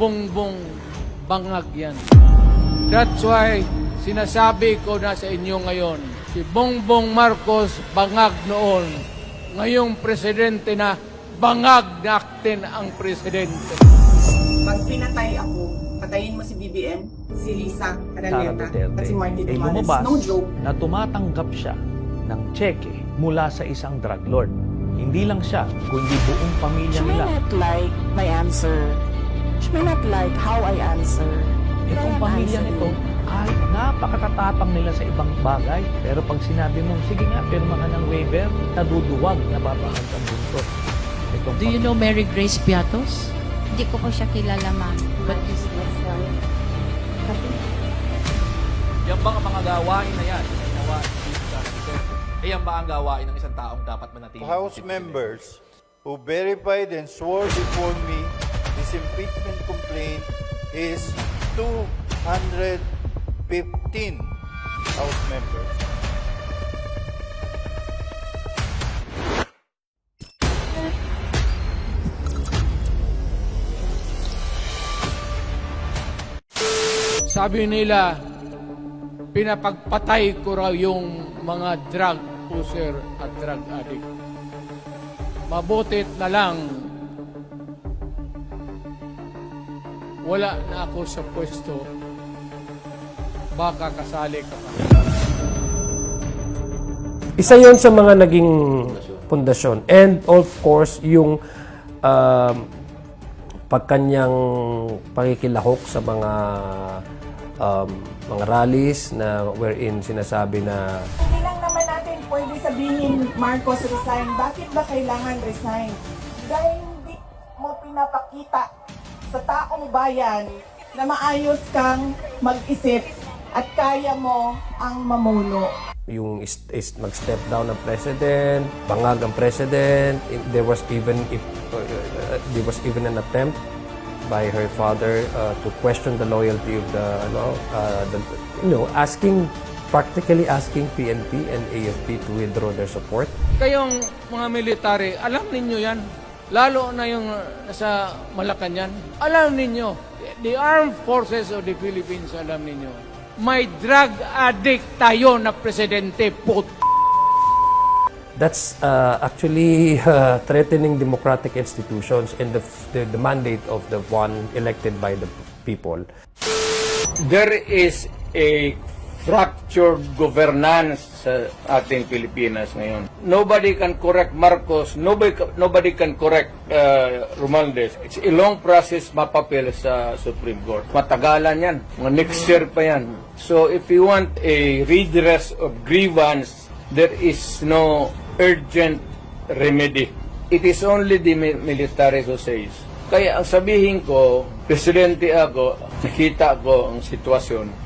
Bongbong bangag yan. That's why sinasabi ko na sa inyo ngayon, si Bongbong Marcos bangag noon. Ngayong presidente na, bangag natin ang presidente. Pag pinatay ako, patayin mo si BBM, si Lisa Sara Araneta, Duterte at si Martin ay Romualdez. lumabas No joke. na tumatanggap siya ng tseke mula sa isang drug lord. Hindi lang siya, kundi buong pamilya She may nila. not like my answer. She may not like how I answer. But I Itong am pamilya answering. nito, kahit napakatatapang nila sa ibang bagay, pero pag sinabi mong, sige nga, pirma ka ng waiver, naduduwag, nababahag ang buntot. Itong Do you know Mary Grace Piatos? Hindi ko po siya kilala, ma'am. But Yan ba ang mga gawain na yan? Ginawa ni Sara Duterte? Yan ba ang gawain ng isang taong dapat manatili? House members who verified and swore before me this impeachment complaint is 215 House members. Sabi nila, pinapagpatay ko raw yung mga drug user at drug addict. Mabutit na lang, wala na ako sa pwesto, baka kasali ka pa. Isa yon sa mga naging pundasyon. And of course, yung pagkanyang pakikilahok sa mga rallies na wherein sinasabi na Hindi lang naman natin pwede sabihin, Marcos resign. Bakit ba kailangan resign? Dahil hindi mo pinapakita sa taong bayan na maayos kang mag-isip at kaya mo ang mamuno. yung mag-step down ang president, bangag ang president. There was even an attempt by her father to question the loyalty of practically asking PNP and AFP to withdraw their support. Kayong mga military, alam ninyo yan. Lalo na yung nasa Malacanang. Alam ninyo, the armed forces of the Philippines, alam ninyo, may drug addict tayo na presidente, That's actually threatening democratic institutions and the mandate of the one elected by the people. There is a fractured governance sa ating Pilipinas ngayon. Nobody can correct Marcos, nobody can correct Romualdez. It's a long process mapapil sa Supreme Court. Matagalan yan. Mga next year pa yan. So if you want a redress of grievance, there is no urgent remedy. It is only the military who says. Kaya ang sabihin ko, presidente ako, nakita ko ang sitwasyon.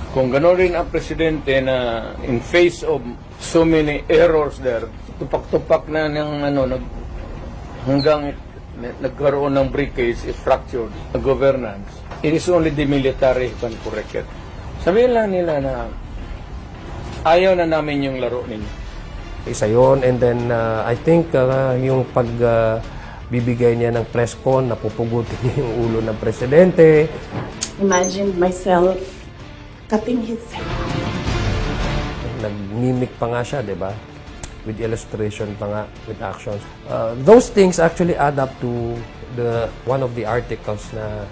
Kung gano'n rin ang presidente na in face of so many errors there, tupak-tupak na ng hanggang nagkaroon ng breakage, fractured governance, it is only the military who can correct it. Sabihin lang nila na ayaw na namin yung laro ninyo. Isa yon, and then I think yung pagbibigay niya ng press con, napupugutin niya yung ulo ng presidente. Imagine myself cutting his head. Nag-mimic pa nga siya, di ba? With illustration pa nga, with actions. Those things actually add up to one of the articles na,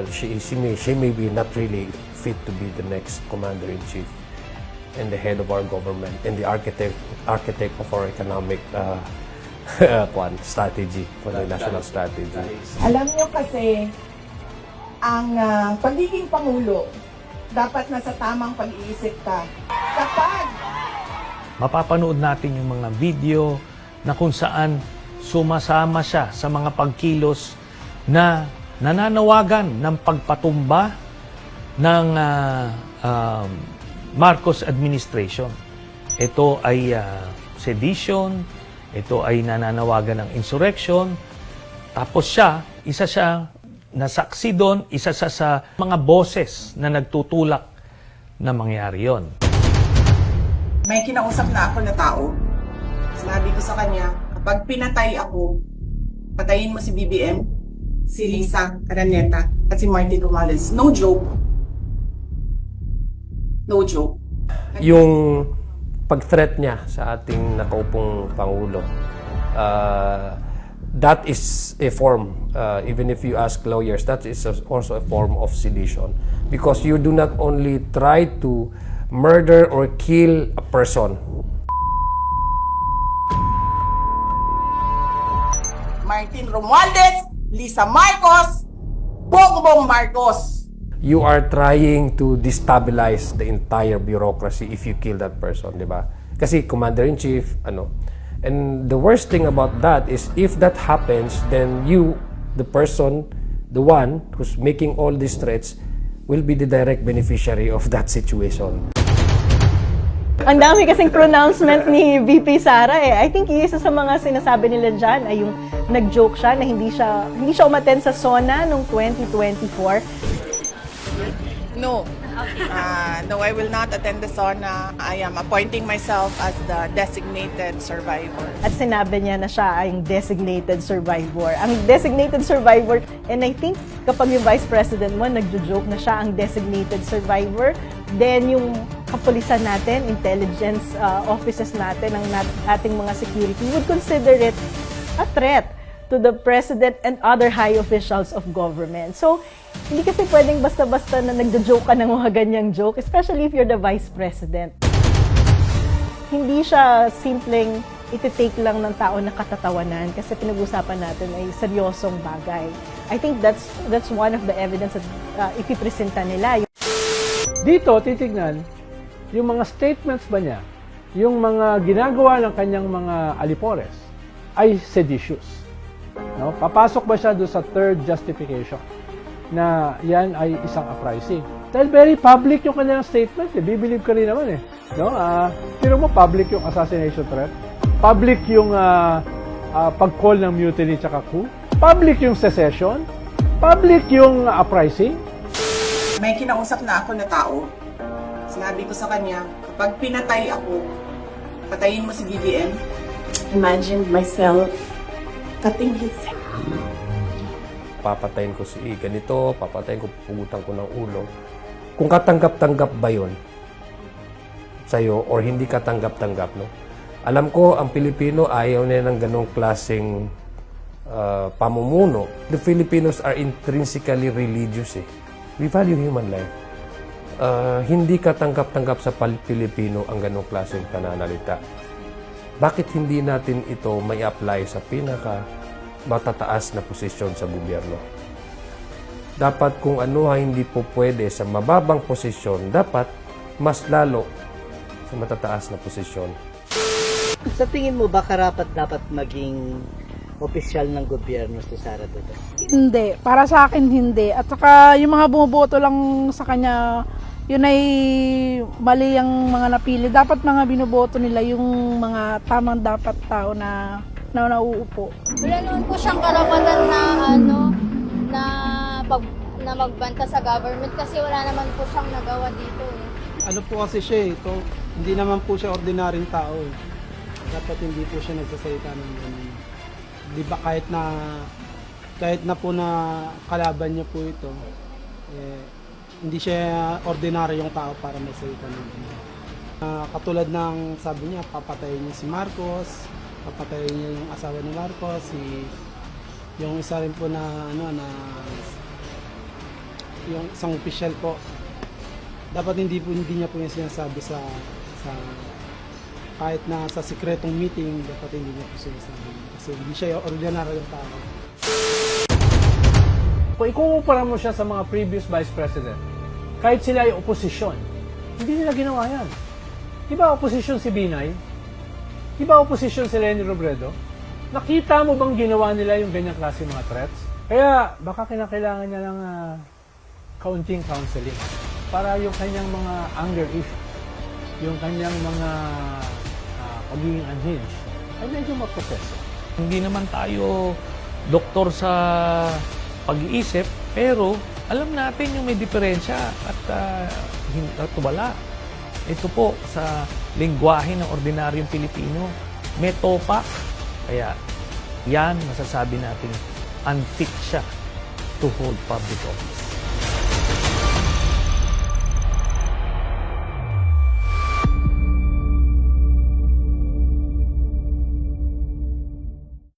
she may be not really fit to be the next commander-in-chief and the head of our government and the architect of our economic strategy, for the national strategy. Alam niyo kasi, ang pagiging Pangulo, dapat nasa tamang pag-iisip ka. Kapag Mapapanood natin yung mga video na kung saan sumasama siya sa mga pagkilos na nananawagan ng pagpatumba ng Marcos administration. Ito ay sedition, ito ay nananawagan ng insurrection, tapos isa siya nasaksi doon, isa sa mga boses na nagtutulak na mangyari yon. may kinausap na ako na tao, sinabi ko sa kanya, kapag pinatay ako, patayin mo si BBM, si Lisa Araneta at si Martin Romualdez. No joke. No joke. Yung pag-threat niya sa ating nakaupong Pangulo, that is a form, even if you ask lawyers, that is also a form of sedition. Because you do not only try to murder or kill a person. Martin Romualdez, Lisa Marcos, Bongbong Marcos. You are trying to destabilize the entire bureaucracy if you kill that person, di ba? Kasi commander-in-chief, And the worst thing about that is if that happens, then you, the person, the one who's making all these threats, will be the direct beneficiary of that situation. Ang dami kasing pronouncement ni VP Sara eh. I think isa sa mga sinasabi nila dyan ay yung nag-joke siya na hindi siya umattend sa SONA noong 2024. No. No, I will not attend the SONA. I am appointing myself as the designated survivor. At sinabi niya na siya ay yung designated survivor. Ang designated survivor, and I think kapag yung Vice President mo nagjo-joke na siya ang designated survivor, then yung kapulisan natin, intelligence offices natin, ang ating mga security would consider it a threat to the President and other high officials of government. So, hindi kasi pwedeng basta-basta na nagjo-joke ka ng mga ganyang joke, especially if you're the Vice President. Hindi siya simpleng iti-take lang ng tao na katatawanan kasi pinag-usapan natin ay seryosong bagay. I think that's one of the evidence that ipipresenta nila. Dito, titignan, yung mga statements ba niya, yung mga ginagawa ng kanyang mga alipores, ay seditious. No? Papasok ba siya doon sa third justification na yan ay isang uprising? Dahil very public yung kanyang statement, bibilib ka rin naman eh. No? Tiro mo, public yung assassination threat, public yung pag-call ng mutiny tsaka coup, public yung secession, public yung uprising. May kinausap na ako na tao. Sinabi ko sa kanya, kapag pinatay ako, patayin mo si BBM. Imagine myself cutting his head. Papatayin ko si ganito, papatayin ko, pugutan ko ng ulo. Kung katanggap-tanggap ba yun sa'yo or hindi katanggap-tanggap, no? Alam ko, ang Pilipino ayaw na ng ganong klaseng pamumuno. The Filipinos are intrinsically religious eh. We value human life. Hindi katanggap-tanggap sa Pilipino ang ganong klaseng pananalita. Bakit hindi natin ito may apply sa pinaka matataas na posisyon sa gobyerno? Dapat kung ano hindi po pwede sa mababang posisyon, dapat mas lalo sa matataas na posisyon. Sa tingin mo ba karapat dapat maging opisyal ng gobyerno si Sara Duterte? Hindi. Para sa akin, hindi. At saka yung mga bumuboto lang sa kanya, yun ay mali ang mga napili. Dapat mga binuboto nila yung mga tamang dapat tao na nauupo. Wala naman po siyang karapatan na magbanta sa government kasi wala naman po siyang nagawa dito eh. Ano po kasi siya hindi naman po siya ordinaryong tao eh. Dapat hindi po siya nagsasalita ng ganun. Di ba kahit na po na kalaban niya po ito, hindi siya ordinaryong tao para magsalita ng ganun. Katulad ng sabi niya, papatayin niya si Marcos, papatayin niya yung asawa ni Marcos, yung isa rin po na yung isang official po. Dapat hindi niya po yung sinasabi sa kahit na sa sikretong meeting, dapat hindi niya po sinasabi. Kasi hindi siya ordinaryong tao. Kung ikukumpara mo siya sa mga previous vice president, kahit sila ay oposisyon, hindi nila ginawa yan. Di ba oposisyon si Binay? Di ba oposisyon si Leni Robredo? Nakita mo bang ginawa nila yung ganyang klase mga threats? Kaya baka kinakailangan niya ng kaunting counseling para yung kanyang mga anger issues, yung kanyang mga pagiging unhinged, ay medyo maproseso. Hindi naman tayo doktor sa pag-iisip, pero alam natin yung may diferensya at wala. Ito po sa lengguwahe ng ordinaryong Pilipino, may topak. Kaya yan, masasabi natin, unfit siya to hold public office.